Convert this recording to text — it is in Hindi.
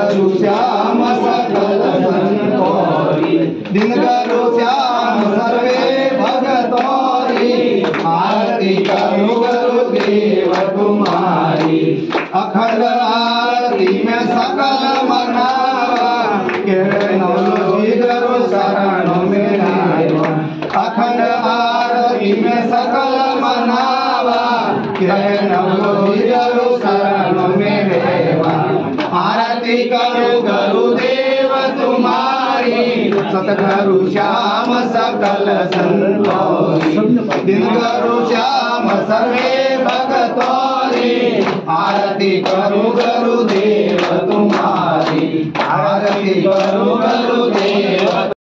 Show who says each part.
Speaker 1: करू श्याम सकल संतोरी, दिन करू श्याम सर्वे भगतोरी, आरती करू गुरुदेव तुम्हारी, अखंड आरती में सकल मनावा, के नवलोजी गुरु शरण में आवा, अखंड आरती में सकल मनावा, के नवलोजी गुरु शरण में रेवा, आरती करो गुरुदेव तुम्हारी, सतगुरु श्याम सकल संतोरी, दिन करो श्याम सर्वे भगतोरी, आरती करो गुरुदेव तुम्हारी, आरती करो गुरुदेव